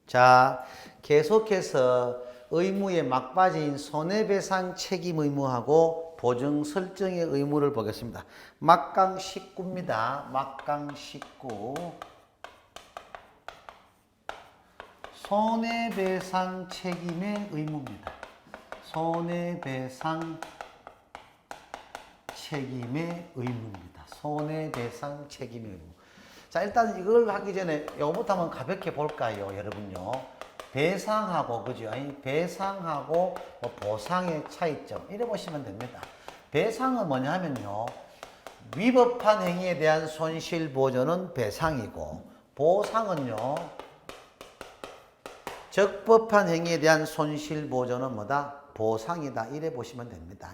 자, 계속해서 의무의 막바지인 손해배상 책임 의무하고 보증 설정의 의무를 보겠습니다. 막강 19입니다. 막강 19. 손해배상 책임의 의무입니다. 손해배상 책임의 의무입니다. 손해배상 책임의 의무. 자, 일단 이걸 하기 전에 요거부터 한번 가볍게 볼까요, 여러분요. 배상하고, 그죠? 배상하고 보상의 차이점. 이래 보시면 됩니다. 배상은 뭐냐 하면요. 위법한 행위에 대한 손실 보전은 배상이고, 보상은요. 적법한 행위에 대한 손실 보전은 뭐다? 보상이다. 이래 보시면 됩니다.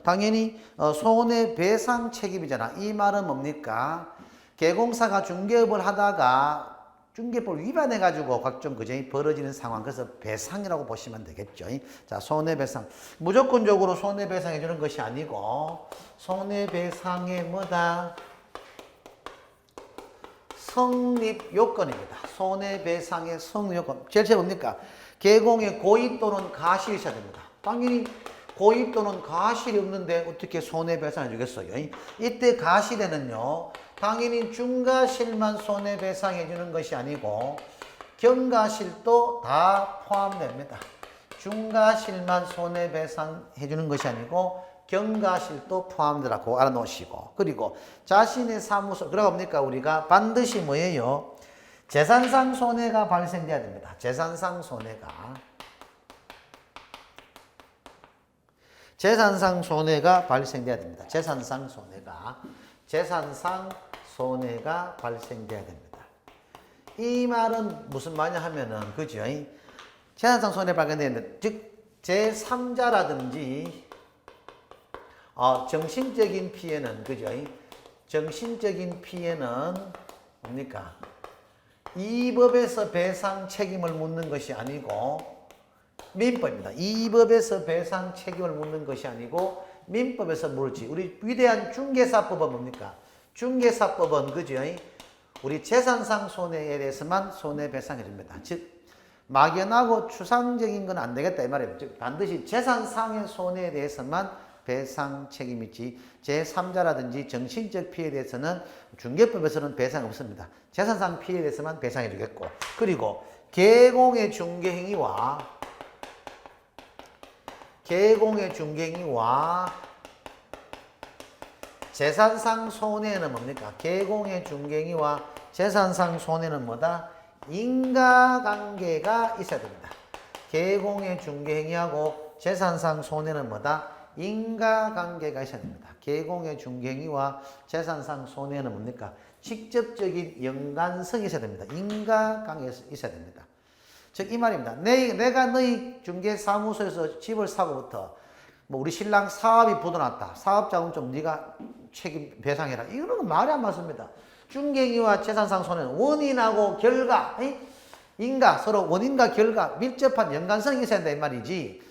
당연히 손해배상 책임이잖아. 이 말은 뭡니까? 개공사가 중개업을 하다가 중개법을 위반해가지고 각종 그정이 벌어지는 상황. 그래서 배상이라고 보시면 되겠죠. 자, 손해배상. 무조건적으로 손해배상해주는 것이 아니고, 손해배상의 뭐다? 성립 요건입니다. 손해배상의 성립 요건. 제일 뭡니까? 개공의 고의 또는 가실이 있어야 됩니다. 당연히 고의 또는 가실이 없는데 어떻게 손해배상해 주겠어요? 이때 가실에는요, 당연히 중과실만 손해배상해 주는 것이 아니고 경과실도 다 포함됩니다. 중과실만 손해배상해 주는 것이 아니고 경과실도 포함되라고 알아놓으시고, 그리고 자신의 사무소, 그러고 뭡니까? 우리가 반드시 뭐예요? 재산상 손해가 발생돼야 됩니다. 재산상 손해가. 재산상 손해가 발생돼야 됩니다. 재산상 손해가 발생돼야 됩니다. 이 말은 무슨 말이냐 하면은, 그죠? 재산상 손해 발생되는데, 즉, 제3자라든지, 정신적인 피해는, 그죠? 정신적인 피해는 뭡니까? 이 법에서 배상 책임을 묻는 것이 아니고 민법입니다. 이 법에서 배상 책임을 묻는 것이 아니고 민법에서 물지. 우리 위대한 중개사법은 뭡니까? 중개사법은, 그죠? 우리 재산상 손해에 대해서만 손해배상해 줍니다. 즉, 막연하고 추상적인 건 안 되겠다 이 말이에요. 즉, 반드시 재산상의 손해에 대해서만 배상 책임이 있지, 제3자라든지 정신적 피해에 대해서는 중개법에서는 배상 없습니다. 재산상 피해에 대해서만 배상해 주겠고, 그리고 개공의 중개행위와 재산상 손해는 뭡니까? 개공의 중개행위와 재산상 손해는 뭐다? 인과관계가 있어야 됩니다. 개공의 중개행위하고 재산상 손해는 뭐다? 인과관계가 있어야 됩니다. 개공의 중개행위와 재산상 손해는 뭡니까? 직접적인 연관성이 있어야 됩니다. 인과관계가 있어야 됩니다. 즉, 이 말입니다. 내가 너희 중개사무소에서 집을 사고부터 뭐 우리 신랑 사업이 부도났다. 사업자금 좀 네가 책임 배상해라. 이거는 말이 안 맞습니다. 중개행위와 재산상 손해는 원인하고 결과, 서로 원인과 결과 밀접한 연관성이 있어야 된다 이 말이지,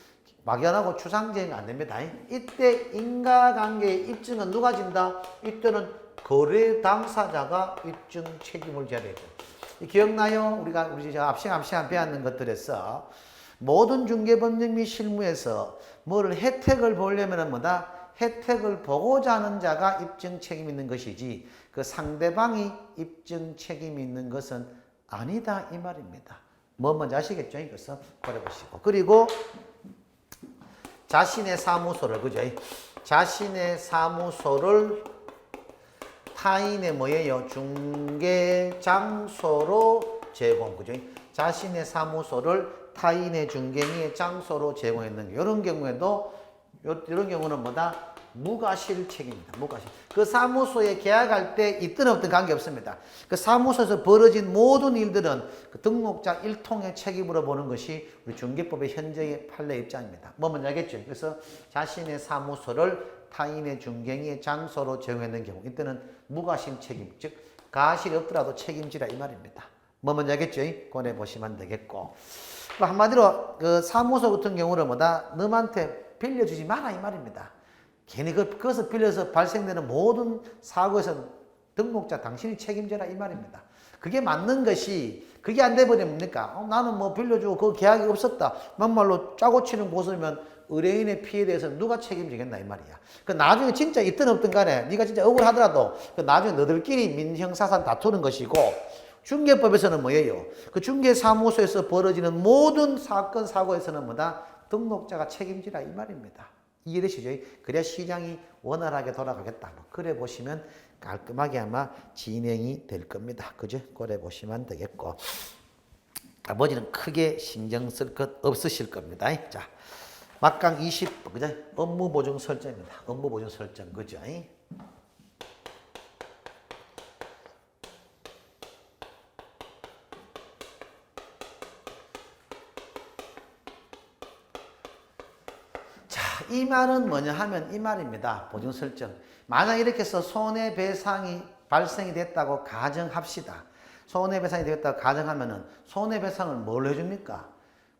막연하고 추상적인 안 됩니다. 이때 인과관계의 입증은 누가 진다? 이때는 거래 당사자가 입증 책임을 져야 되죠. 기억나요? 우리 앞시간 배웠는 것들에서 모든 중개법령 및 실무에서 뭐를 혜택을 보려면 뭐다? 혜택을 보고자 하는 자가 입증 책임이 있는 것이지 그 상대방이 입증 책임이 있는 것은 아니다 이 말입니다. 뭐 뭔지 아시겠죠? 이것을 고려보시고, 그리고 자신의 사무소를, 그죠? 자신의 사무소를 타인의 뭐예요? 중개 장소로 제공, 그죠? 자신의 사무소를 타인의 중개의 장소로 제공했는 게, 이런 경우에도, 이런 경우는 뭐다? 무과실 책임입니다. 무과실. 그 사무소에 계약할 때 있든 없든 관계없습니다. 그 사무소에서 벌어진 모든 일들은 그 등록자 일통의 책임으로 보는 것이 우리 중개법의 현재의 판례 입장입니다. 뭐 뭔지 알겠죠? 그래서 자신의 사무소를 타인의 중개의 장소로 제공했는 경우, 이때는 무과실 책임, 즉 가실이 없더라도 책임지라 이 말입니다. 뭐 뭔지 알겠죠? 권해 보시면 되겠고, 한마디로 그 사무소 같은 경우는 뭐다? 너한테 빌려주지 마라 이 말입니다. 괜히 그것을 빌려서 발생되는 모든 사고에서 등록자 당신이 책임져라 이 말입니다. 그게 맞는 것이 그게 안 돼버리면 뭡니까? 나는 뭐 빌려주고 그 계약이 없었다. 막말로 짜고 치는 곳이면 의뢰인의 피해에 대해서 누가 책임지겠나 이 말이야. 그 나중에 진짜 있든 없든 간에 네가 진짜 억울하더라도 그 나중에 너들끼리 민형사상 다투는 것이고 중개법에서는 뭐예요? 그 중개사무소에서 벌어지는 모든 사건 사고에서는 뭐다? 등록자가 책임지라 이 말입니다. 이해되시죠? 그래야 시장이 원활하게 돌아가겠다. 뭐 그래 보시면 깔끔하게 아마 진행이 될 겁니다. 그죠? 그래 보시면 되겠고 아버지는 크게 신경 쓸 것 없으실 겁니다. 자, 막강 20, 그죠? 업무 보증 설정입니다. 업무 보증 설정, 그죠? 자, 이 말은 뭐냐 하면 이 말입니다. 보증 설정. 만약 이렇게 해서 손해배상이 발생이 됐다고 가정합시다. 손해배상이 되었다고 가정하면은 손해배상을 뭘 해줍니까?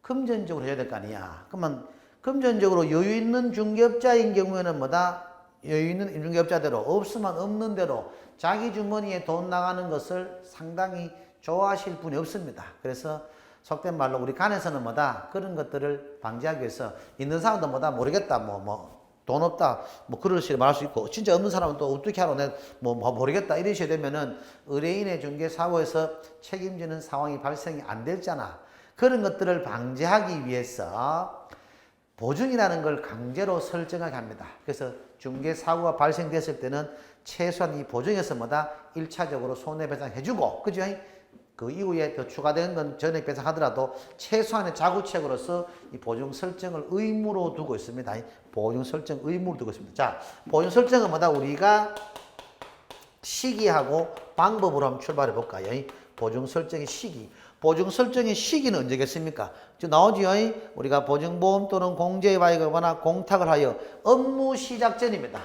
금전적으로 해야 될 거 아니야. 그러면 금전적으로 여유 있는 중개업자인 경우에는 뭐다? 여유 있는 중개업자대로 없으면 없는 대로 자기 주머니에 돈 나가는 것을 상당히 좋아하실 분이 없습니다. 그래서 속된 말로 우리 간에서는 뭐다? 그런 것들을 방지하기 위해서 있는 사람도 뭐다? 모르겠다. 돈 없다. 그럴 식으로 말할 수 있고 진짜 없는 사람은 또 어떻게 하러 모르겠다. 이러셔야 되면은 의뢰인의 중개사고에서 책임지는 상황이 발생이 안 되잖아. 그런 것들을 방지하기 위해서 보증이라는 걸 강제로 설정하게 합니다. 그래서 중개사고가 발생됐을 때는 최소한 이 보증에서 뭐다? 1차적으로 손해배상 해주고, 그죠? 그 이후에 더 추가된 건 전액 배상하더라도 최소한의 자구책으로서 이 보증 설정을 의무로 두고 있습니다. 보증 설정 의무로 두고 있습니다. 자, 보증 설정은 뭐다? 우리가 시기하고 방법으로 한번 출발해 볼까요? 보증 설정의 시기. 보증 설정의 시기는 언제겠습니까? 지금 나오지요? 우리가 보증보험 또는 공제에 가거나 공탁을 하여 업무 시작 전입니다.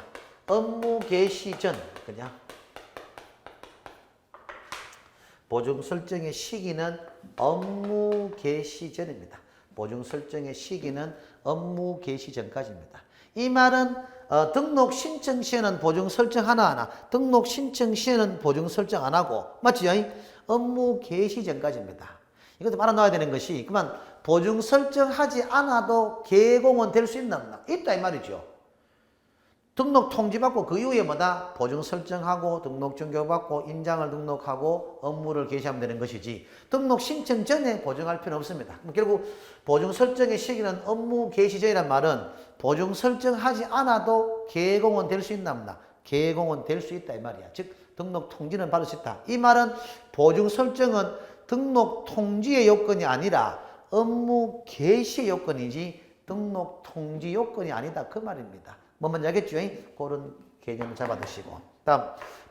업무 개시 전. 그냥. 보증 설정의 시기는 업무 개시 전입니다. 보증 설정의 시기는 업무 개시 전까지입니다. 이 말은 등록 신청 시에는 보증 설정 하나하나, 등록 신청 시에는 보증 설정 안 하고, 맞지요? 업무 개시 전까지입니다. 이것도 알아놔야 되는 것이, 그만 보증 설정하지 않아도 개공은 될 수 있나 없나? 있다 이 말이죠. 등록 통지받고 그 이후에 뭐다? 보증 설정하고 등록 증표받고 인장을 등록하고 업무를 개시하면 되는 것이지 등록 신청 전에 보증할 필요는 없습니다. 결국 보증 설정의 시기는 업무 개시 전이란 말은 보증 설정하지 않아도 개공은 될 수 있나 없나? 개공은 될 수 있다 이 말이야. 즉 등록 통지는 받을 수 있다. 이 말은 보증 설정은 등록 통지의 요건이 아니라 업무 개시의 요건이지 등록 통지 요건이 아니다 그 말입니다. 뭔지 알겠죠? 그런 개념을 잡아두시고. 다음,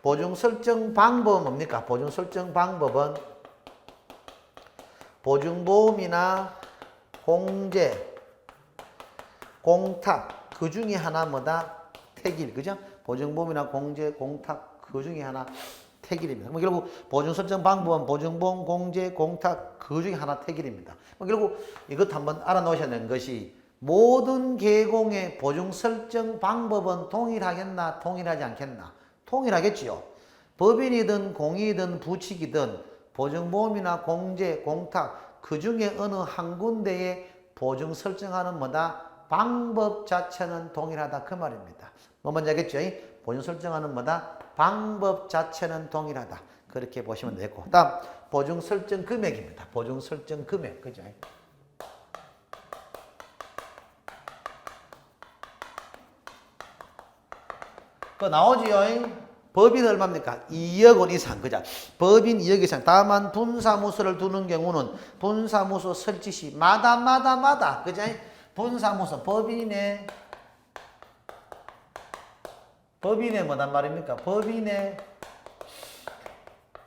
보증 설정 방법은 뭡니까? 보증 설정 방법은 보증보험이나 공제, 공탁, 그 중에 하나 뭐다? 택일, 그죠? 보증보험이나 공제, 공탁, 그 중에 하나 택일입니다. 결국 보증 설정 방법은 보증보험, 공제, 공탁, 그 중에 하나 택일입니다. 결국 이것 한번 알아놓으셔야 되는 것이 모든 계공의 보증 설정 방법은 동일하겠나 동일하지 않겠나? 동일하겠지요. 법인이든 공인이든 부칙이든 보증보험이나 공제, 공탁 그 중에 어느 한 군데에 보증 설정하는 뭐다? 방법 자체는 동일하다 그 말입니다. 뭔지 알겠죠? 보증 설정하는 뭐다? 방법 자체는 동일하다. 그렇게 보시면 되고. 다음 보증 설정 금액입니다. 보증 설정 금액. 그죠? 그 나오지요. 법인 얼마입니까? 2억 원 이상. 그죠? 법인 2억 이상. 다만 분사무소를 두는 경우는 분사무소 설치 시 마다. 그죠? 분사무소 법인의 뭐단 말입니까? 법인의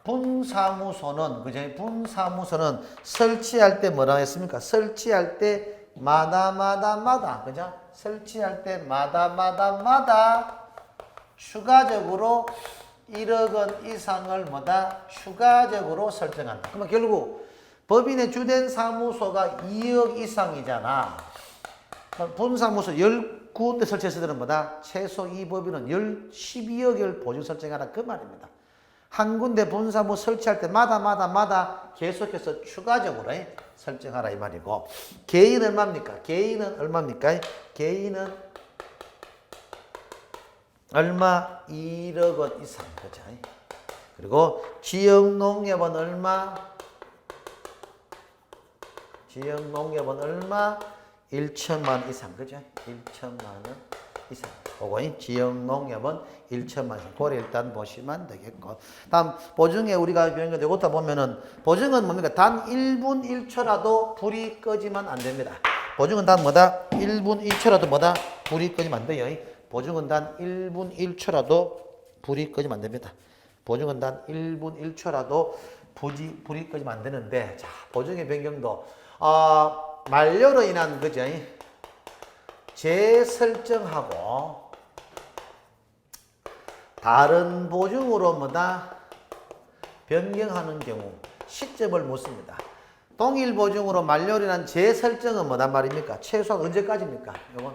분사무소는 그죠? 분사무소는 설치할 때 뭐라 했습니까? 설치할 때 마다. 그죠? 설치할 때 마다 추가적으로 1억 원 이상을 뭐다? 추가적으로 설정한다. 그러면 결국 법인의 주된 사무소가 2억 이상이잖아. 분사무소 10군데 설치했을 때는 뭐다? 최소 이 법인은 12억을 보증 설정하라 그 말입니다. 한 군데 분사무 설치할 때마다 계속해서 추가적으로 설정하라 이 말이고, 개인은 얼마입니까? 개인은 얼마입니까? 개인은 얼마? 1억 원 이상. 그죠? 그리고 지역농협은 얼마? 지역농협은 얼마? 1천만 원 이상. 그죠? 1천만 원 이상. 그거 지역농협은 1천만 원 이상. 그걸 일단 보시면 되겠고. 다음, 보증에 우리가 배운 건데, 이것도 보면은, 보증은 뭡니까? 단 1분 1초라도 불이 꺼지면 안 됩니다. 보증은 단 뭐다? 1분 1초라도 뭐다? 불이 꺼지면 안 돼요. 보증은 단 1분 1초라도 불이 꺼지면 안 됩니다. 보증은 단 1분 1초라도 불이 꺼지면 안 되는데, 자, 보증의 변경도, 만료로 인한, 그죠? 재설정하고, 다른 보증으로 뭐다? 변경하는 경우, 시점을 묻습니다. 동일 보증으로 만료로 인한 재설정은 뭐단 말입니까? 최소한 언제까지입니까? 이건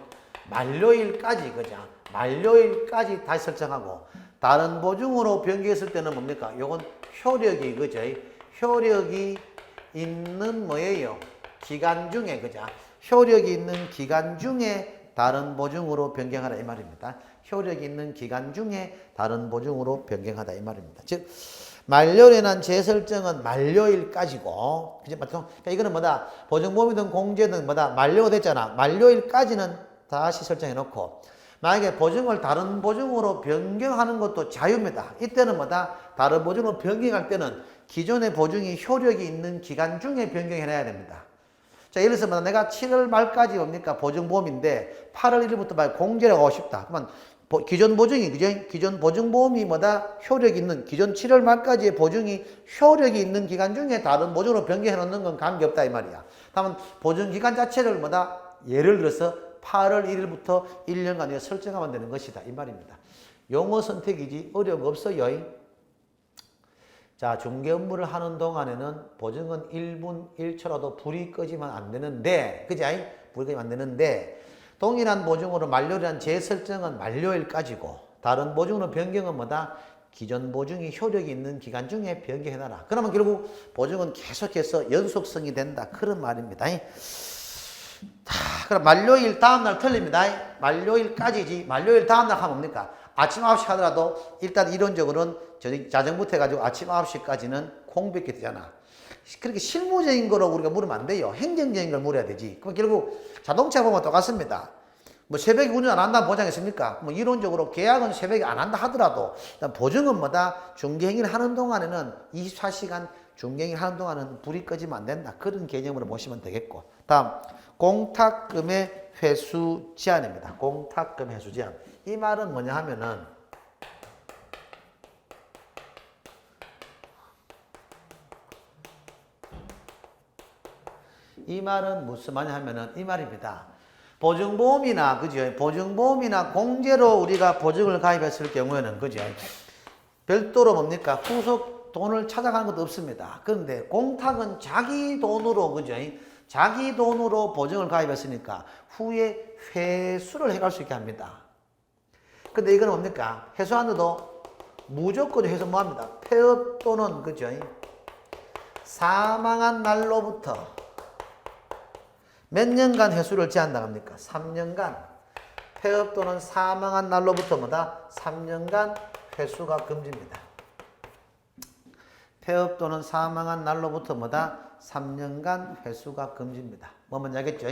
만료일까지, 그죠? 만료일까지 다시 설정하고, 다른 보증으로 변경했을 때는 뭡니까? 이건 효력이, 그죠? 효력이 있는 뭐예요? 기간 중에, 그죠? 효력이 있는 기간 중에 다른 보증으로 변경하라 이 말입니다. 효력이 있는 기간 중에 다른 보증으로 변경하다 이 말입니다. 즉, 만료로 인한 재설정은 만료일까지고, 그죠? 그러니까 이거는 뭐다? 보증보험이든 공제든 뭐다? 만료가 됐잖아. 만료일까지는 다시 설정해 놓고, 만약에 보증을 다른 보증으로 변경하는 것도 자유입니다. 이때는 뭐다? 다른 보증으로 변경할 때는 기존의 보증이 효력이 있는 기간 중에 변경해놔야 됩니다. 자, 예를 들어서 내가 7월 말까지 뭡니까? 보증보험인데 8월 1일부터 말 공제를 하고 싶다. 그러면 기존 보증이, 그죠? 기존 보증보험이 뭐다? 효력이 있는, 기존 7월 말까지의 보증이 효력이 있는 기간 중에 다른 보증으로 변경해 놓는 건 관계없다 이 말이야. 다만 보증기간 자체를 뭐다? 예를 들어서 8월 1일부터 1년간 설정하면 되는 것이다 이 말입니다. 용어 선택이지 어려운 거 없어요. 자, 중개 업무를 하는 동안에는 보증은 1분 1초라도 불이 꺼지면 안 되는데, 그지? 불이 꺼지면 안 되는데, 동일한 보증으로 만료일한 재설정은 만료일까지고, 다른 보증으로 변경은 뭐다? 기존 보증이 효력이 있는 기간 중에 변경해놔라. 그러면 결국 보증은 계속해서 연속성이 된다. 그런 말입니다. 그럼 만료일 다음날 틀립니다. 만료일까지지. 만료일 다음날 하면 뭡니까? 아침 9시 하더라도 일단 이론적으로는 자정부터 해가지고 아침 9시까지는 공백이 되잖아. 그렇게 실무적인 거로 우리가 물으면 안 돼요. 행정적인 걸 물어야 되지. 그럼 결국 자동차 보면 똑같습니다. 뭐 새벽에 운전 안 한다는 보장이 있습니까? 뭐 이론적으로 계약은 새벽에 안 한다 하더라도 일단 보증은 뭐다? 중개행위를 하는 동안에는 24시간 중개행위를 하는 동안은 불이 꺼지면 안 된다. 그런 개념으로 보시면 되겠고. 다음, 공탁금의 회수 제한입니다. 공탁금 회수 제한. 이 말은 뭐냐 하면은 이 말은 무슨 말이냐 하면은 이 말입니다. 보증보험이나, 그죠? 보증보험이나 공제로 우리가 보증을 가입했을 경우에는, 그죠? 별도로 뭡니까? 후속 돈을 찾아가는 것도 없습니다. 그런데 공탁은 자기 돈으로, 그죠? 자기 돈으로 보증을 가입했으니까 후에 회수를 해갈 수 있게 합니다. 근데 이건 뭡니까? 회수하는데도 무조건 회수 뭐 합니다? 폐업 또는, 그죠? 사망한 날로부터 몇 년간 회수를 제한다 합니까? 3년간. 폐업 또는 사망한 날로부터 뭐다? 3년간 회수가 금지입니다. 폐업 또는 사망한 날로부터 뭐다? 3년간 회수가 금지입니다. 뭐 뭔지 알겠죠?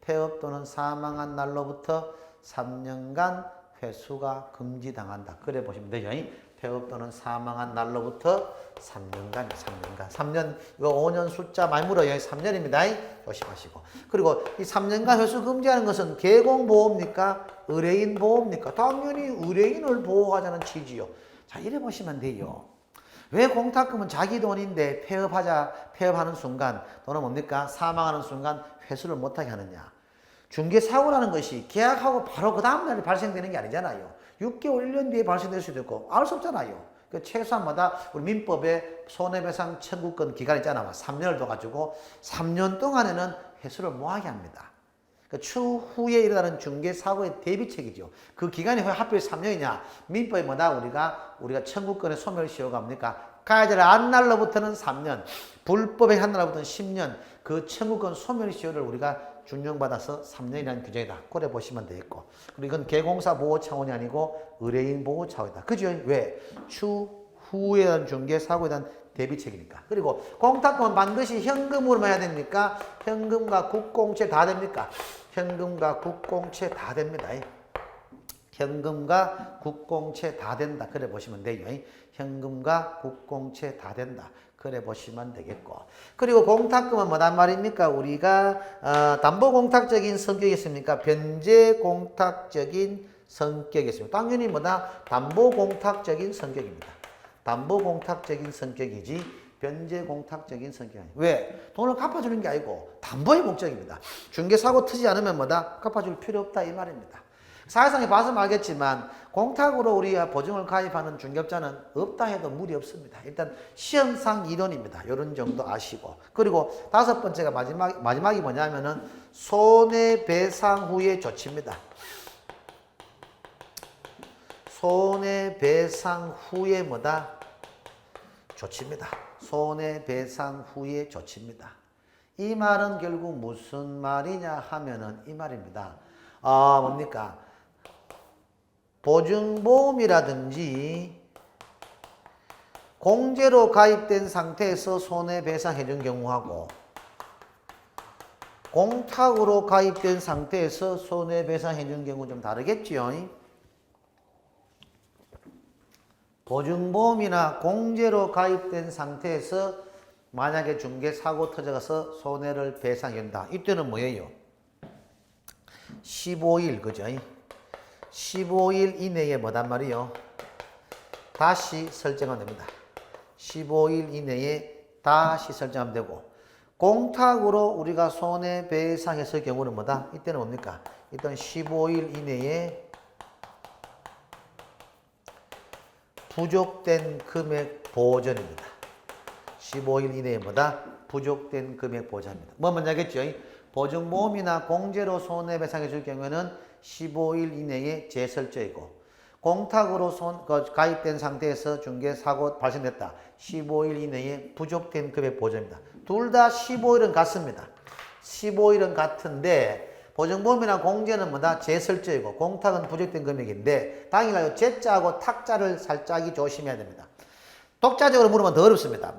폐업 또는 사망한 날로부터 3년간 회수가 금지당한다. 그래 보시면 되죠. 폐업 또는 사망한 날로부터 3년간, 3년, 이거 5년 숫자 많이 물어요. 3년입니다. 조심하시고. 그리고 이 3년간 회수 금지하는 것은 개공보호입니까? 의뢰인보호입니까? 당연히 의뢰인을 보호하자는 취지요. 자, 이래 보시면 돼요. 왜 공탁금은 자기 돈인데 폐업하는 순간, 또는 뭡니까? 사망하는 순간 회수를 못하게 하느냐? 중개사고라는 것이 계약하고 바로 그 다음날에 발생되는 게 아니잖아요. 6개월, 1년 뒤에 발생될 수도 있고, 알 수 없잖아요. 그 최소한마다 우리 민법에 손해배상 청구권 기간이 있잖아. 3년을 둬가지고 3년 동안에는 회수를 못하게 합니다. 그 추후에 일어나는 중개사고의 대비책이죠. 그 기간이 왜 하필 3년이냐? 민법에 뭐다? 우리가 청구권의 소멸시효가 뭡니까? 가해자를 한 날로부터는 3년, 불법에 한 날로부터는 10년, 그 청구권 소멸시효를 우리가 준용받아서 3년이라는 규정이다. 그래 보시면 되겠고. 그리고 이건 개공사 보호 차원이 아니고 의뢰인 보호 차원이다. 그죠? 왜? 추후에 대한 중개사고에 대한 대비책이니까. 그리고 공탁금은 반드시 현금으로만 해야 됩니까? 현금과 국공채 다 됩니까? 현금과 국공채 다 됩니다. 현금과 국공채 다 된다. 그래 보시면 돼요. 현금과 국공채 다 된다. 그래 보시면 되겠고. 그리고 공탁금은 뭐단 말입니까? 우리가 담보공탁적인 성격이 있습니까? 변제공탁적인 성격이 있습니다. 당연히 뭐다? 담보공탁적인 성격입니다. 담보공탁적인 성격이지 변제공탁적인 성격이 아니에요. 왜? 돈을 갚아주는 게 아니고 담보의 목적입니다. 중개사고 트지 않으면 뭐다? 갚아줄 필요 없다 이 말입니다. 사회상에 봐서 알겠지만 공탁으로 우리가 보증을 가입하는 중개업자는 없다 해도 무리 없습니다. 일단 시험상 이론입니다. 이런 정도 아시고. 그리고 다섯 번째가 마지막이 뭐냐면은 손해배상 후의 조치입니다. 손해배상 후에 뭐다? 조치입니다. 손해배상 후의 조치입니다. 이 말은 결국 무슨 말이냐 하면은 이 말입니다. 뭡니까? 보증보험이라든지 공제로 가입된 상태에서 손해배상해준 경우하고 공탁으로 가입된 상태에서 손해배상해준 경우 좀 다르겠지요. 보증보험이나 공제로 가입된 상태에서 만약에 중개사고 터져가서 손해를 배상해준다. 이때는 뭐예요? 15일, 그죠? 15일 이내에 뭐단 말이요? 다시 설정하면 됩니다. 15일 이내에 다시 설정하면 되고, 공탁으로 우리가 손해배상했을 경우는 뭐다? 이때는 뭡니까? 이때는 15일 이내에 부족된 금액 보전입니다. 15일 이내에 뭐다? 부족된 금액 보전입니다. 뭐 먼저 하겠죠? 보증보험이나 공제로 손해배상해 줄 경우에는 15일 이내에 재설정이고 공탁으로 가입된 상태에서 중개사고 발생됐다. 15일 이내에 부족된 금액 보전입니다. 둘 다 15일은 같습니다. 15일은 같은데 보증보험이나 공제는 뭐다? 재설정이고 공탁은 부족된 금액인데 당일날 제자하고 탁자를 살짝이 조심해야 됩니다. 독자적으로 물으면 더 어렵습니다.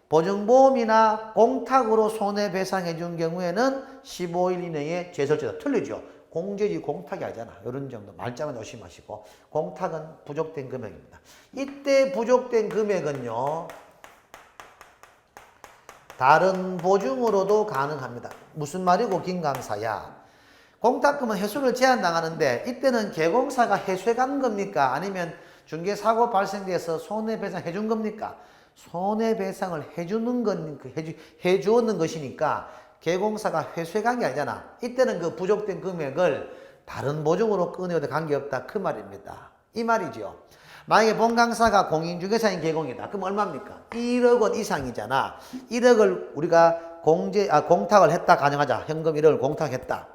보증보험이나 공탁으로 손해배상해 준 경우에는 15일 이내에 재설정이다. 틀리죠? 공제지 공탁이 아니잖아. 이런 정도 말자만 조심하시고 공탁은 부족된 금액입니다. 이때 부족된 금액은요. 다른 보증으로도 가능합니다. 무슨 말이고 김강사야? 공탁금은 회수를 제한당하는데 이때는 개공사가 회수해간 겁니까? 아니면 중개사고 발생돼서 손해배상 해준 겁니까? 손해배상을 해주었는 것이니까 개공사가 회수해간 게 아니잖아. 이때는 그 부족된 금액을 다른 보증으로 끊어도 관계없다. 그 말입니다. 이 말이죠. 만약에 본강사가 공인중개사인 개공이다. 그럼 얼마입니까? 1억 원 이상이잖아. 1억을 우리가 공탁을 했다 가정하자. 현금 1억을 공탁했다.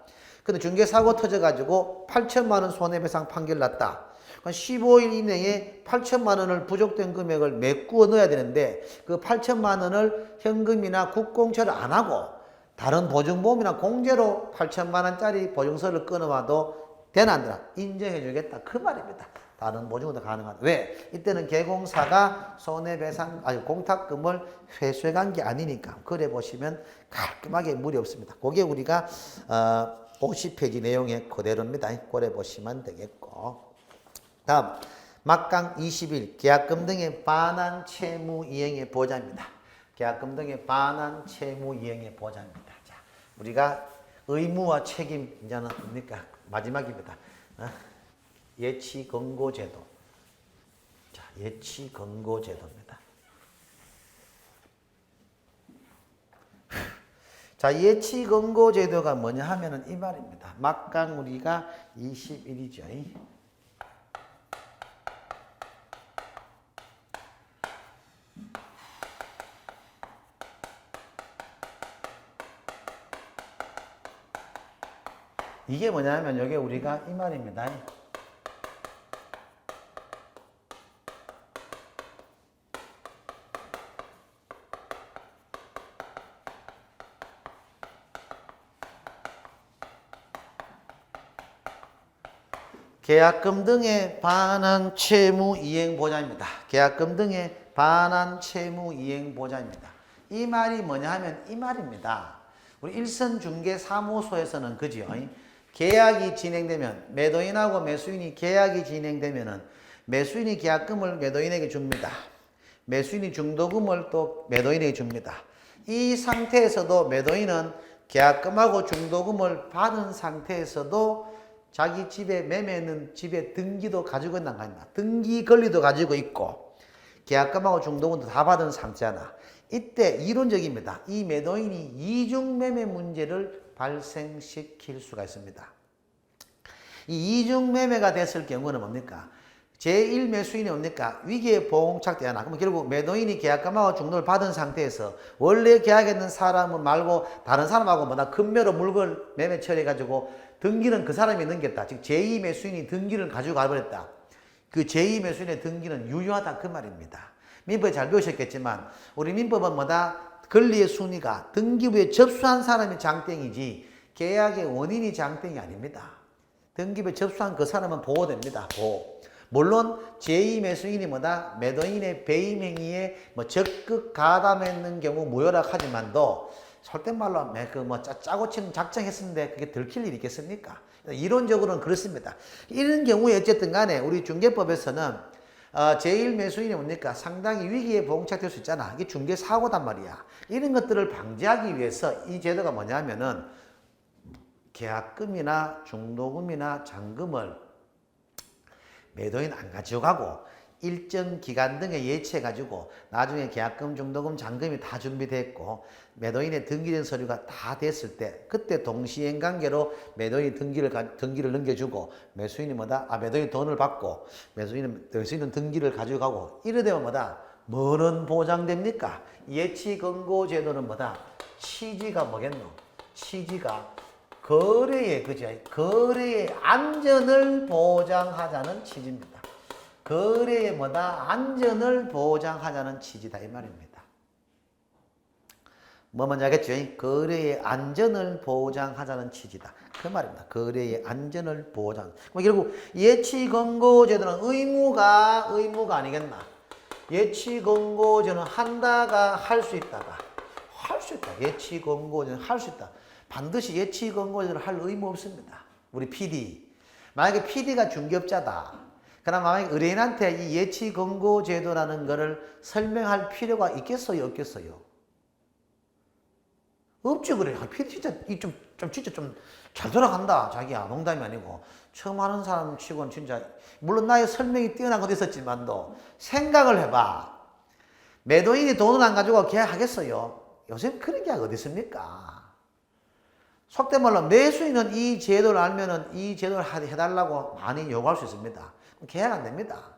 근데 중개사고 터져가지고 8천만 원 손해배상 판결 났다. 15일 이내에 8천만 원을 부족된 금액을 메꾸어 넣어야 되는데 그 8천만 원을 현금이나 국공채를 안 하고 다른 보증보험이나 공제로 8천만 원짜리 보증서를 끊어와도 되나 안 되나? 인정해 주겠다. 그 말입니다. 다른 보증으로도 가능하다. 왜? 이때는 개공사가 공탁금을 회수해간 게 아니니까. 그래 보시면 깔끔하게 무리 없습니다. 그게 우리가 50페이지 내용의 그대로입니다. 그래 보시면 되겠고. 다음 막강 21 계약금 등의 반환 채무 이행의 보장입니다. 계약금 등의 반환 채무 이행의 보장입니다. 자, 우리가 의무와 책임 이제는 뭡니까? 마지막입니다. 예치건고제도. 자, 예치건고제도입니다. 자, 예치건고제도가 뭐냐 하면은 이 말입니다. 막강 우리가 21이죠. 이게 뭐냐면 이게 우리가 이 말입니다. 계약금 등에 반한 채무 이행 보장입니다. 계약금 등에 반한 채무 이행 보장입니다. 이 말이 뭐냐 하면 이 말입니다. 우리 일선중개사무소에서는 그죠? 계약이 진행되면 매도인하고 매수인이 계약이 진행되면은 매수인이 계약금을 매도인에게 줍니다. 매수인이 중도금을 또 매도인에게 줍니다. 이 상태에서도 매도인은 계약금하고 중도금을 받은 상태에서도 자기 집에 매매는 집에 등기도 가지고 있는 거 아닙니까? 등기 권리도 가지고 있고 계약금하고 중도금도 다 받은 상태잖아. 이때 이론적입니다. 이 매도인이 이중매매 문제를 발생시킬 수가 있습니다. 이 이중매매가 됐을 경우는 뭡니까? 제1매수인이 뭡니까? 위기에 봉착되잖아. 그럼 결국 매도인이 계약금하고 중도를 받은 상태에서 원래 계약했는 사람은 말고 다른 사람하고 뭐다 금매로 물건 매매 처리해가지고 등기는 그 사람이 넘겼다. 즉 제2매수인이 등기를 가지고 가버렸다. 그 제2매수인의 등기는 유효하다 그 말입니다. 민법에 잘 배우셨겠지만 우리 민법은 뭐다? 권리의 순위가 등기부에 접수한 사람이 장땡이지 계약의 원인이 장땡이 아닙니다. 등기부에 접수한 그 사람은 보호됩니다. 보호. 물론 제2매수인이 뭐다? 매도인의 배임행위에 적극 가담했는 경우 무효락하지만도 솔직한 말로 짜고 치는 작정했었는데 그게 들킬 일이 있겠습니까? 이론적으로는 그렇습니다. 이런 경우에 어쨌든 간에 우리 중개법에서는 제1매수인이 뭡니까? 상당히 위기에 봉착될 수 있잖아. 이게 중개사고단 말이야. 이런 것들을 방지하기 위해서 이 제도가 뭐냐면은 계약금이나 중도금이나 잔금을 매도인 안 가지고 가고 일정 기간 등에 예치해가지고 나중에 계약금, 중도금, 잔금이 다 준비됐고 매도인의 등기된 서류가 다 됐을 때 그때 동시행 관계로 매도인이 등기를 넘겨주고 매수인이 매도인이 돈을 받고 매수인은 등기를 가지고 가고 이래 되면 뭐는 보장됩니까? 예치건고 제도는 취지가 뭐겠노? 취지가 거래의 안전을 보장하자는 취지입니다. 거래의 안전을 보장하자는 취지다 이 말입니다. 뭐 뭔지 알겠죠? 거래의 안전을 보장하자는 취지다. 그 말입니다. 거래의 안전을 보장. 결국 예치건고제도는 의무가 아니겠나? 예치건고제는 한다가 할 수 있다가 할 수 있다. 예치건고제는 할 수 있다. 반드시 예치건고제를 할 의무 없습니다. 우리 PD. 만약에 PD가 중개업자다. 그럼 만약에 의뢰인한테 이 예치건고제도라는 거를 설명할 필요가 있겠어요? 없겠어요? 없죠, 그래. PD 진짜 좀 잘 돌아간다. 자기야. 농담이 아니고. 처음 하는 사람 치고는 진짜, 물론 나의 설명이 뛰어난 것도 있었지만도 생각을 해봐. 매도인이 돈을 안 가지고 계약하겠어요? 요즘 그런 계약 어디 있습니까? 속된 말로 매수인은 이 제도를 알면은 이 제도를 해달라고 많이 요구할 수 있습니다. 계약 안 됩니다.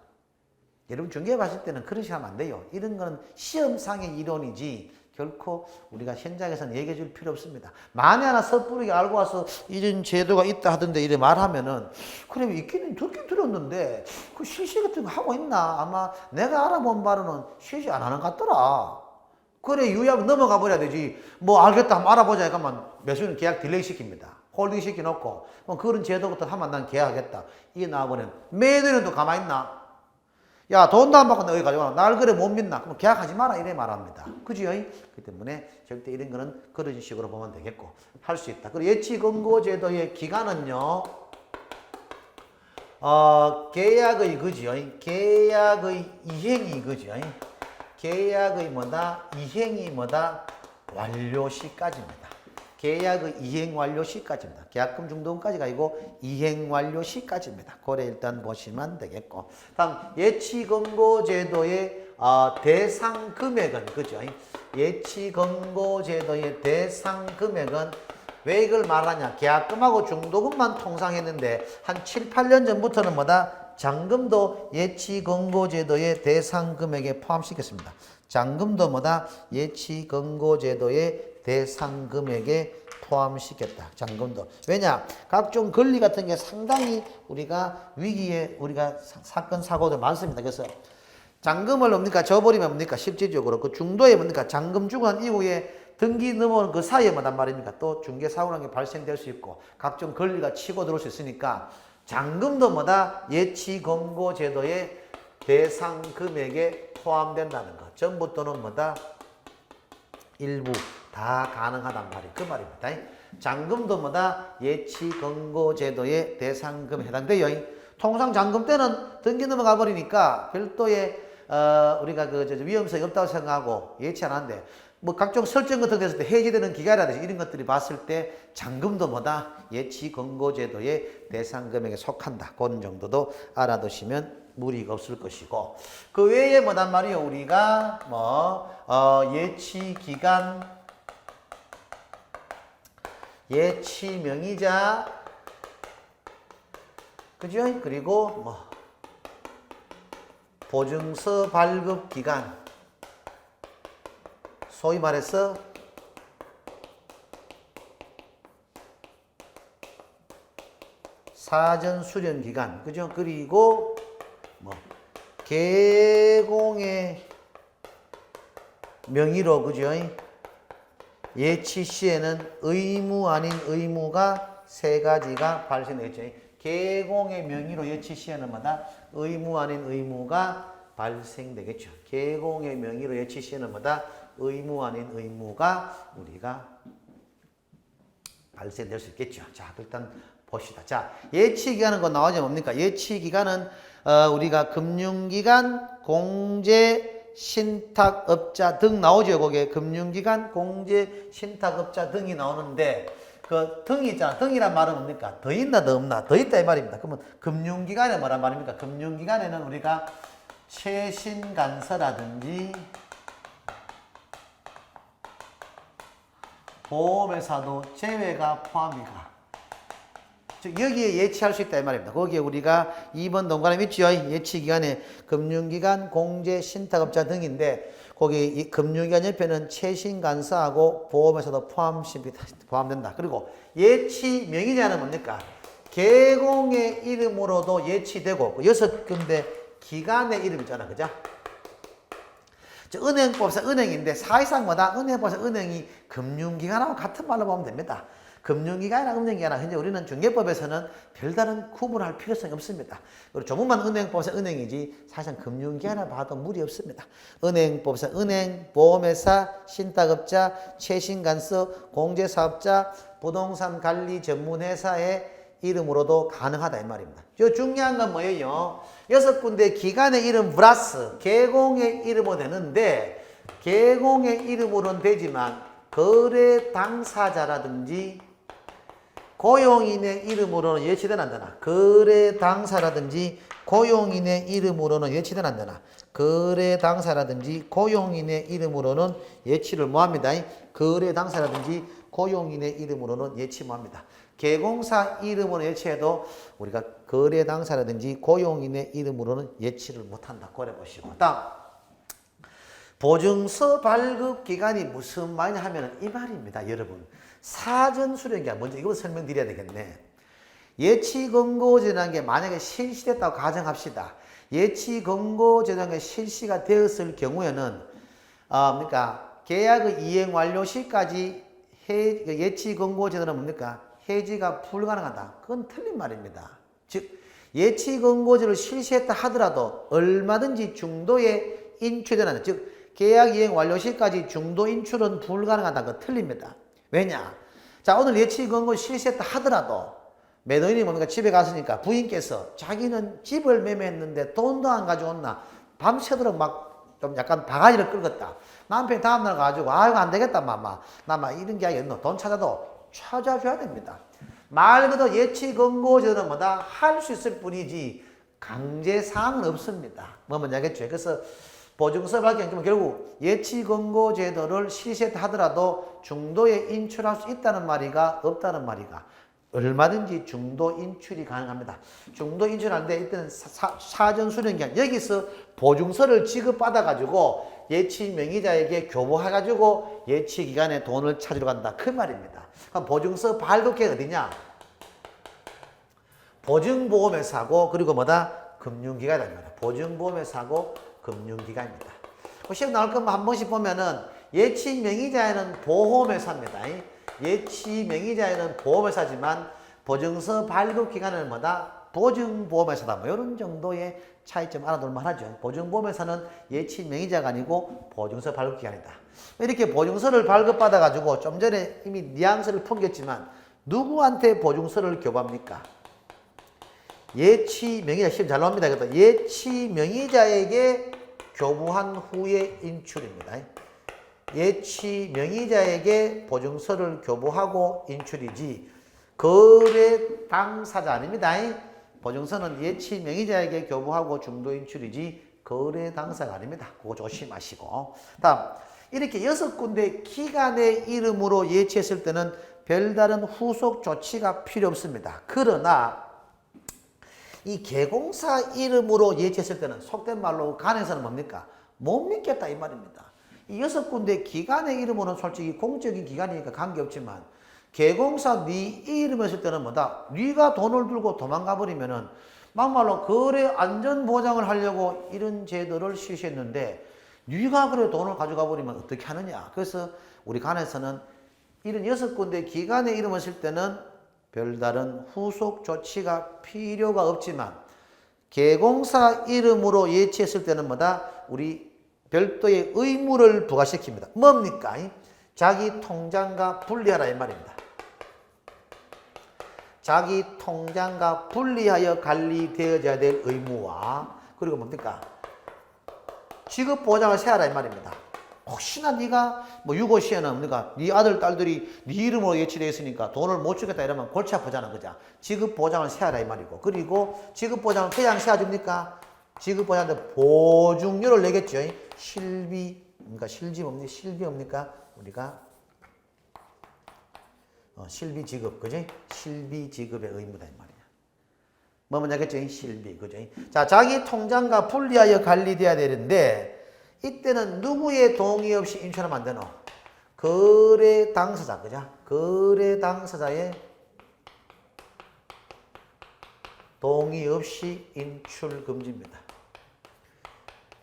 여러분 중개업 하실 때는 그런 식으로 하면 안 돼요. 이런 거는 시험상의 이론이지 결코 우리가 현장에서는 얘기해 줄 필요 없습니다. 만에 하나 섣부르게 알고 와서 이런 제도가 있다 하던데 이래 말하면은 그래 있기는 듣긴 들었는데 그 실시 같은 거 하고 있나? 아마 내가 알아본 바로는 실시 안 하는 것 같더라. 그래 유의하면 넘어가 버려야 되지. 알겠다 한번 알아보자 하면 매수인은 계약 딜레이 시킵니다. 홀딩 시켜놓고 그런 제도부터 하면 난 계약하겠다. 이게 나와버리면 매도인은 또 가만히 있나? 야 돈도 안 받고 너 여기 가져가. 날 그래 못 믿나? 그럼 계약하지 마라 이래 말합니다. 그지요? 그 때문에 절대 이런 거는 그런 식으로 보면 되겠고 할 수 있다. 그리고 예치건고제도의 기간은요. 계약의 그지요? 계약의 이행이 그지요? 계약의 이행이 완료 시까지입니다. 계약의 이행 완료 시까지입니다. 계약금 중도금까지가 아니고 이행 완료 시까지입니다. 그래 일단 보시면 되겠고. 다음 예치건고제도의 대상 금액은 그죠? 예치건고제도의 대상 금액은 왜 이걸 말하냐? 계약금하고 중도금만 통상했는데 한 7, 8년 전부터는 잔금도 예치건고제도의 대상 금액에 포함시켰습니다. 잔금도 예치건고제도의 대상 금액에 포함시켰다. 잔금도. 왜냐? 각종 권리 같은 게 상당히 우리가 위기에 우리가 사건, 사고들 많습니다. 그래서 잔금을 뭡니까? 줘버리면 뭡니까? 실질적으로 그 중도에 뭡니까? 잔금 주고 난 이후에 등기 넘어오는 그 사이에만 말입니까? 또 중개사고라는 게 발생될 수 있고 각종 권리가 치고 들어올 수 있으니까 잔금도 뭐다? 예치건고제도의 대상 금액에 포함된다는 거. 전부 또는 뭐다? 일부 다 가능하단 말이 그 말입니다. 잔금도 뭐다? 예치건고제도의 대상금에 해당돼요. 통상 잔금 때는 등기 넘어가 버리니까 별도의 우리가 위험성이 없다고 생각하고 예치 안 하는데 뭐 각종 설정 같은 데서 해지되는 기간이라든지 이런 것들이 봤을 때 잔금도 뭐다? 예치건고제도의 대상금액에 속한다. 그런 정도도 알아두시면 무리가 없을 것이고 그 외에 뭐단 말이에요. 우리가 예치기간, 예치명의자, 그죠? 그리고 보증서 발급기간, 소위 말해서 사전 수령 기간, 그죠? 그리고 개공의 명의로, 그죠? 예치 시에는 의무 아닌 의무가 세 가지가 발생되겠죠. 개공의 명의로 예치 시에는 뭐다? 의무 아닌 의무가 발생되겠죠. 개공의 명의로 예치 시에는 뭐다? 의무 아닌 의무가 우리가 발생될 수 있겠죠. 자, 일단 봅시다. 자, 예치기간은 거 나오죠. 뭡니까? 예치기간은 우리가 금융기관, 공제, 신탁업자 등 나오죠. 거기에 금융기관, 공제, 신탁업자 등이 나오는데 그 등이 있잖아. 등이란 말은 뭡니까? 더 있나 더 없나? 더 있다 이 말입니다. 그러면 금융기관에 뭐란 말입니까? 금융기관에는 우리가 최신간서라든지 보험회사도 제외가 포함이가. 즉 여기에 예치할 수 있다 이 말입니다. 거기에 우리가 2번 동그라미 있죠. 예치기간에 금융기관, 공제, 신탁업자 등인데 거기 이 금융기관 옆에는 최신간서하고 보험회사도 포함된다. 그리고 예치 명의자는 뭡니까? 개공의 이름으로도 예치되고 6군데 기관의 이름 있잖아. 그죠? 은행법상 은행인데 사실상 뭐다? 은행법상 은행이 금융기관하고 같은 말로 보면 됩니다. 금융기관이나 은행기관이나 현재 우리는 중개법에서는 별다른 구분할 필요성이 없습니다. 그리고 조문만 은행법상 은행이지 사실상 금융기관이라 봐도 무리 없습니다. 은행법상 은행, 보험회사, 신탁업자, 최신간서, 공제사업자, 부동산 관리 전문회사의 이름으로도 가능하다 이 말입니다. 저 중요한 건 뭐예요? 6군데 기관의 이름 플러스 개공의 이름으로 되는데 개공의 이름으로는 되지만 거래 당사자라든지 고용인의 이름으로는 예치된 안 되나? 거래 당사라든지 고용인의 이름으로는 예치된 안 되나? 거래 당사라든지 고용인의 이름으로는 예치를 뭐합니다? 거래 당사라든지 고용인의 이름으로는 예치 뭐합니다? 개공사 이름으로 예치해도 우리가 거래 당사라든지 고용인의 이름으로는 예치를 못한다. 고려 보시고. 다음 보증서 발급 기간이 무슨 말이냐 하면 이 말입니다. 여러분 사전 수령기간 먼저 이거 설명드려야 되겠네. 예치건고제라는 게 만약에 실시됐다고 가정합시다. 예치건고제라는 게 실시가 되었을 경우에는 그러니까 계약의 이행 완료 시까지 예치건고제도는 뭡니까? 해지가 불가능하다. 그건 틀린 말입니다. 즉 예치건고제를 실시했다 하더라도 얼마든지 중도에 인출되는 즉 계약 이행 완료 시까지 중도 인출은 불가능하다. 그거 틀립니다. 왜냐? 자 오늘 예치건고 실시했다 하더라도 매도인이 뭡니까? 집에 갔으니까 부인께서 자기는 집을 매매했는데 돈도 안 가져왔나 밤새도록 막 좀 약간 바가지를 끌었다. 남편이 다음날 가지고 아이고 안 되겠다 마마 나마 이런 게 아니라 돈 찾아도 찾아줘야 됩니다. 말 그대로 예치건고제도는 뭐다? 할 수 있을 뿐이지 강제사항은 없습니다. 뭐 뭔지 알겠죠? 그래서 보증서 발행 결국 예치건고제도를 실시했다 하더라도 중도에 인출할 수 있다는 말이가 없다는 말이가 얼마든지 중도 인출이 가능합니다. 중도 인출하는데 이때는 사전 수령기간 여기서 보증서를 지급받아 가지고 예치 명의자에게 교부해가지고 예치 기간에 돈을 찾으러 간다. 그 말입니다. 그럼 보증서 발급기가 어디냐? 보증보험회사고 그리고 뭐다? 금융기관입니다. 보증보험회사고 금융기관입니다. 시험 나올 거면 한 번씩 보면은 예치 명의자에는 보험회사입니다. 예치 명의자에는 보험회사지만 보증서 발급기관은 뭐다? 보증보험회사다. 뭐 이런 정도의 차이점 알아둘만 하죠. 보증보험회사는 예치 명의자가 아니고 보증서 발급기관이다. 이렇게 보증서를 발급받아가지고 좀 전에 이미 뉘앙스를 풍겼지만 누구한테 보증서를 교부합니까? 예치 명의자 시험 잘 나옵니다. 예치 명의자에게 교부한 후에 인출입니다. 예치 명의자에게 보증서를 교부하고 인출이지 거래 당사자 아닙니다. 보증서는 예치 명의자에게 교부하고 중도 인출이지 거래 당사가 아닙니다. 그거 조심하시고. 다음 이렇게 6군데 기관의 이름으로 예치했을 때는 별다른 후속 조치가 필요 없습니다. 그러나 이 개공사 이름으로 예치했을 때는 속된 말로 간에서는 뭡니까? 못 믿겠다 이 말입니다. 이 6군데 기관의 이름으로는 솔직히 공적인 기관이니까 관계없지만 개공사 네 이름을 했을 때는 뭐다? 네가 돈을 들고 도망가 버리면은 막말로 거래 안전 보장을 하려고 이런 제도를 실시했는데 네가 그래 돈을 가져가 버리면 어떻게 하느냐? 그래서 우리 간에서는 이런 6군데 기관의 이름을 쓸 때는 별다른 후속 조치가 필요가 없지만 개공사 이름으로 예치했을 때는 뭐다? 우리 별도의 의무를 부과시킵니다. 뭡니까? 자기 통장과 분리하라 이 말입니다. 자기 통장과 분리하여 관리되어야 될 의무와 그리고 뭡니까? 지급 보장을 세하라 이 말입니다. 혹시나 네가 뭐 유고시에는 그러니까 네 아들 딸들이 네 이름으로 예치되어 있으니까 돈을 못 주겠다 이러면 골치 아프잖아, 그죠? 지급 보장을 세하라 이 말이고 그리고 지급 보장을 그냥 세워줍니까? 지급 보장한테 보증료를 내겠죠. 실비 그러니까 실비 뭡니까? 우리가 실비 지급, 그지? 실비 지급의 의무다 이 말이야. 뭐 먼저 하겠죠? 실비, 그죠? 자, 자기 통장과 분리하여 관리돼야 되는데 이때는 누구의 동의 없이 인출하면 안 되노? 거래 당사자, 그죠? 거래 당사자의 동의 없이 인출 금지입니다.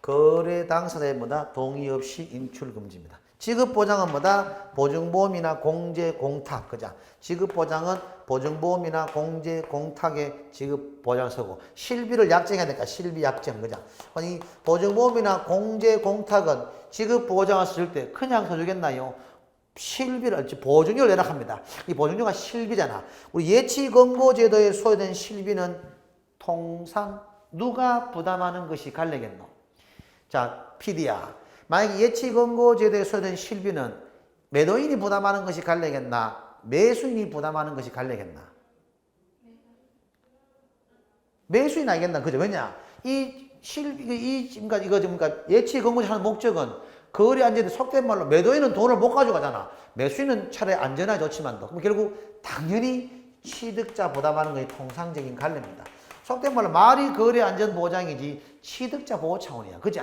거래 당사자의 뭐다? 동의 없이 인출 금지입니다. 지급보장은 뭐다? 보증보험이나 공제공탁, 그죠? 지급보장은 보증보험이나 공제공탁의 지급보장을 쓰고 실비를 약정해야 되니까 실비 약정, 그죠? 이 보증보험이나 공제공탁은 지급보장을 쓸 때 그냥 써주겠나요? 실비를, 보증료를 내라 합니다. 이 보증료가 실비잖아. 우리 예치건고제도에 소요된 실비는 통상 누가 부담하는 것이 관례겠노? 자, PD야. 만약에 예치건고제도에 소요된 실비는 매도인이 부담하는 것이 관례겠나? 매수인이 부담하는 것이 관례겠나? 매수인이 아니겠나? 그죠? 왜냐? 그러니까 예치건고제 하는 목적은 거래 안전에 속된 말로 매도인은 돈을 못 가져가잖아. 매수인은 차라리 안전하게 좋지만도. 그럼 결국 당연히 취득자 부담하는 것이 통상적인 관례입니다. 속된 말로 말이 거래 안전 보장이지 취득자 보호 차원이야. 그지?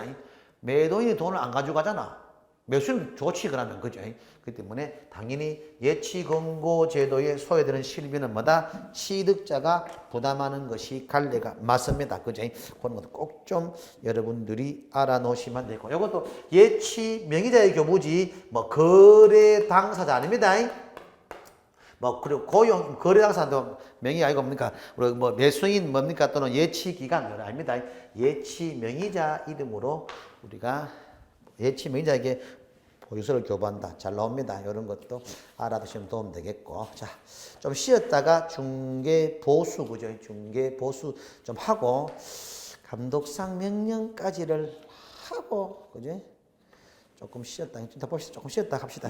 매도인이 돈을 안 가져가잖아. 매수는 좋지 그러면, 그죠? 그렇기 때문에 당연히 예치건고제도에 소요되는 실비는 뭐다? 취득자가 부담하는 것이 관례가 맞습니다. 그죠? 그런 것도 꼭 좀 여러분들이 알아놓으시면 되고, 이것도 예치 명의자의 교부지 뭐 거래 당사자 아닙니다. 뭐 그리고 고용 거래 당사자도 명의 아니고 뭡니까? 우리 뭐 매수인 뭡니까? 또는 예치 기간 아닙니다. 예치 명의자 이름으로 우리가 예치 명의자에게 보유서를 교부한다. 잘 나옵니다. 이런 것도 알아두시면 도움 되겠고. 자, 좀 쉬었다가 중개 보수, 그죠? 중개 보수 좀 하고, 감독상 명령까지를 하고, 그죠? 조금 쉬었다. 조금 쉬었다 합시다.